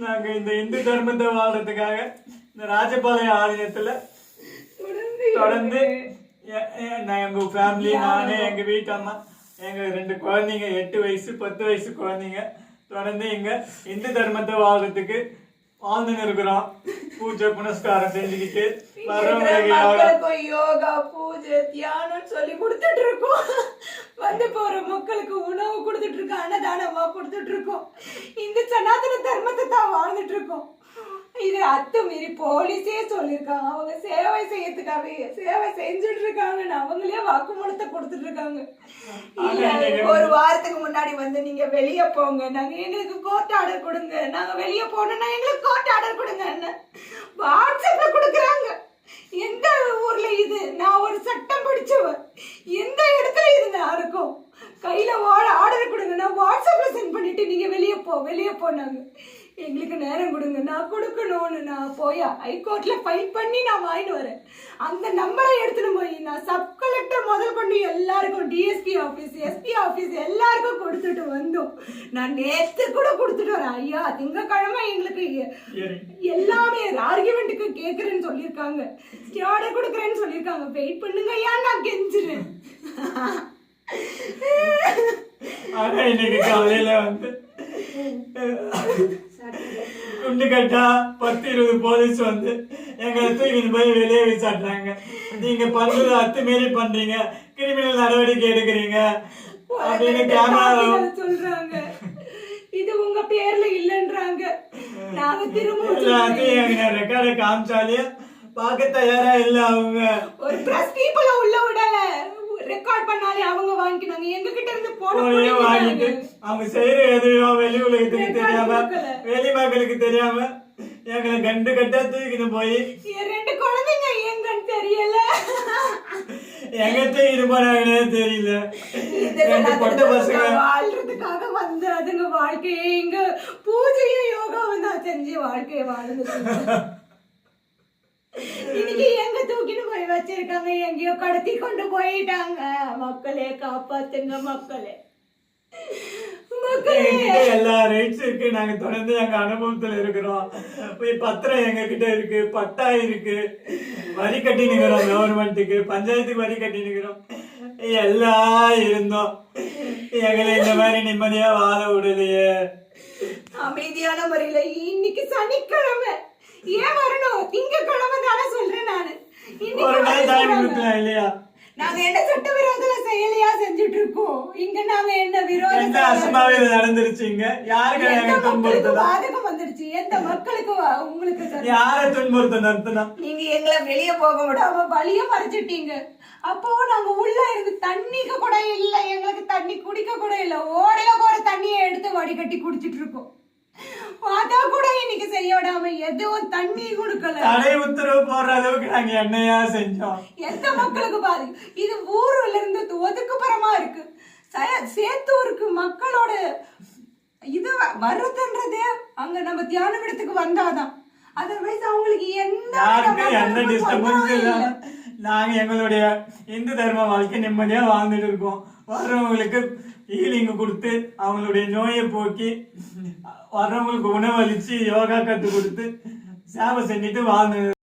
நாங்க இந்த இந்து தர்மத்தை வாழ்றதுக்காக இந்த ராஜபாளையம் ஆலயத்துல தொடர்ந்து எங்க ஃபேமிலி, நானு, எங்க வீட்டு அம்மா, எங்க 2 குழந்தைங்க, 8 வயசு 10 வயசு குழந்தைங்க தொடர்ந்து இங்க இந்து தர்மத்தை வாழ்றதுக்கு வாழ்ந்துன்னு இருக்கிறோம். பூஜை புனஸ்காரம் செஞ்சுக்கிட்டு வர்றவங்களுக்கு யோகா பூஜை தியானம் சொல்லி கொடுத்துட்டு இருக்கோம். வந்து போற மக்களுக்கு உணவு கொடுத்துட்டு இருக்கோம், அன்னதானமா கொடுத்துட்டு இருக்கோம். இந்த சனாதன தர்மத்தை தான் வாழ்ந்துட்டு இருக்கோம். இது அத்துமீறி போலீஸே சொல்லியிருக்காங்க, அவங்க சேவை செய்யறதுக்காக சேவை செஞ்சுட்டு இருக்காங்கன்னு அவங்களே வாக்குமூலத்தை கொடுத்துட்டு இருக்காங்க. ஒரு வாரத்துக்கு முன்னாடி வந்து நீங்க வெளியே போங்க, நாங்க எங்களுக்கு கோர்ட் ஆர்டர் கொடுங்க, நாங்க வெளியே போனோம்னா எங்களுக்கு கோர்ட் ஆர்டர் கொடுங்க வாட்ஸ்அப்ல கொடுக்குறாங்க. எந்த ஊர்ல இது? நான் ஒரு சட்டம் படிச்சவன், எந்த இடத்துல இது நான் இருக்கும்? கையில ஆர்டர் கொடுங்க, நான் வாட்ஸ்அப்ல சென்ட் பண்ணிட்டு நீங்க வெளியே போனாங்க. எங்களுக்கு நேரம் கொடுங்க, நான் கொடுக்கணும்னு நான் போய் ஹைகோர்ட்ல ஃபைல் பண்ணி நான் வாங்கிட்டு வரேன். அந்த நம்பரை எடுத்துட்டு போய் நான் சப் கலெக்டர் முதல் கொண்டு எல்லாருக்கும், டிஎஸ்பி ஆஃபீஸ், எஸ்பி ஆஃபீஸ் எல்லாருக்கும் கொடுத்துட்டு வந்தோம். நான் நேற்று கூட கொடுத்துட்டு வரேன். ஐயா திங்கக்கிழமை எங்களுக்கு எல்லாமே ஆர்குமெண்ட்டுக்கு கேட்குறேன்னு சொல்லியிருக்காங்க, ஆர்டர் கொடுக்குறேன்னு சொல்லியிருக்காங்க. வெயிட் பண்ணுங்க ஐயா, நான் கெஞ்சுறேன். இன்னைக்கு காலையில வந்து குண்டு கட்டா 10-20 போலீஸ் வந்து எங்களை தூக்கிட்டு போய் வெளியே விசாட்டுறாங்க. நீங்க பண்றது அத்துமீறி பண்றீங்க, கிரிமினல் நடவடிக்கை எடுக்கிறீங்க அப்படின்னு கேமரா சொல்றாங்க. இது உங்க பேர்ல இல்லன்றாங்க. நாங்க திரும்ப ரெக்கார்டை காமிச்சாலே பார்க்க தயாரா இல்ல. அவங்க ஒரு பிரஸ் பீப்புள உள்ள விடல, ரெக்கார்ட் பண்ணாலே அவங்க வாங்கினாங்க. எங்க கிட்ட இருந்து போனே வாங்கிட்டு அவங்க செய்யற எதையும் வெளி உலகத்துக்கு தெரியாம, வெளி மக்களுக்கு தெரியாம எங்களை கண்டு கட்டா தூக்கிட்டு போய் 2 குழந்தைங்க எங்கன்னு தெரியல, எங்க தூக்கிட்டு போனாங்கன்னே தெரியல. 2 பொட்ட பசங்க வாழ்றதுக்காக வந்து அதுங்க வாழ்க்கையை இங்க பூஜையும் யோகாவும் தான் செஞ்சு வாழ்க்கையை வாழுது. இன்னைக்கு எங்க தூக்கிட்டு போய் வச்சிருக்காங்க, எங்கேயோ கடத்தி கொண்டு போயிட்டாங்க. மக்களே காப்பாத்துங்க, மக்களே. எல்லா ரைட்ஸ் இருக்கு, நாங்க தொடர்ந்து எங்க அனுபவத்துல இருக்கிறோம். பத்திரம் எங்க கிட்ட இருக்கு, பட்டா இருக்கு, வரி கட்டி நிக்கிறோம், கவர்மெண்ட்டுக்கு பஞ்சாயத்துக்கு வரி கட்டி நிக்கிறோம். எல்லாம் இருந்தோம், எங்களை இந்த மாதிரி நிம்மதியா வாழ விடலையே. அமைதியான முறையில இன்னைக்கு சனிக்கிழமை ஏன் வரணும்? திங்கக்கிழமை தானே சொல்றேன் நானு. ஒரு நாள் டைம் கொடுக்கலாம் இல்லையா? நாங்க என்ன சட்ட விரோதல செயலியா செஞ்சுட்டு இருக்கோம் இங்க? நாங்க என்ன விரோதம் அசம்பாவிதம் நடந்துருச்சுங்க? யாருக்கு பாதகம் வந்துருச்சு? எந்த மக்களுக்கு? உங்களுக்கு யாரை துன்புறுத்த நடத்தினா? நீங்க எங்களை வெளியே போக விடாம வழிய மறைச்சிட்டீங்க. அப்போ நாங்க உள்ள இருந்து தண்ணிக்கு கூட இல்ல, எங்களுக்கு தண்ணி குடிக்க கூட இல்ல. ஓடையில போற தண்ணியை எடுத்து வடிகட்டி குடிச்சிட்டு இருக்கோம். அத கூட இன்னைக்கு செய்ய விடாம எதுவும் தண்ணி கொடுக்கல. தடை உத்தரவு போடுற அளவுக்கு நாங்க என்னையா செஞ்சோம்? எந்த மக்களுக்கு பாதி? இது ஊர்ல இருந்து ஒதுக்குப்புறமா இருக்கு, சேத்தூருக்கு மக்களோட இது வர்றதுன்றதே அங்க நம்ம தியான விடத்துக்கு வந்தாதான். அதர்வைஸ் அவங்களுக்கு என்ன டிஸ்டர்பன்ஸ் இல்ல. நாங்க எங்களுடைய இந்து தர்ம வாழ்க்கை நிம்மதியா வாழ்ந்துட்டு இருக்கோம். வர்றவங்களுக்கு ஹீலிங் கொடுத்து அவங்களுடைய நோயை போக்கி, வர்றவங்களுக்கு உணவளிச்சு யோகா கத்து கொடுத்து சேவை செஞ்சுட்டு வாழ்ந்து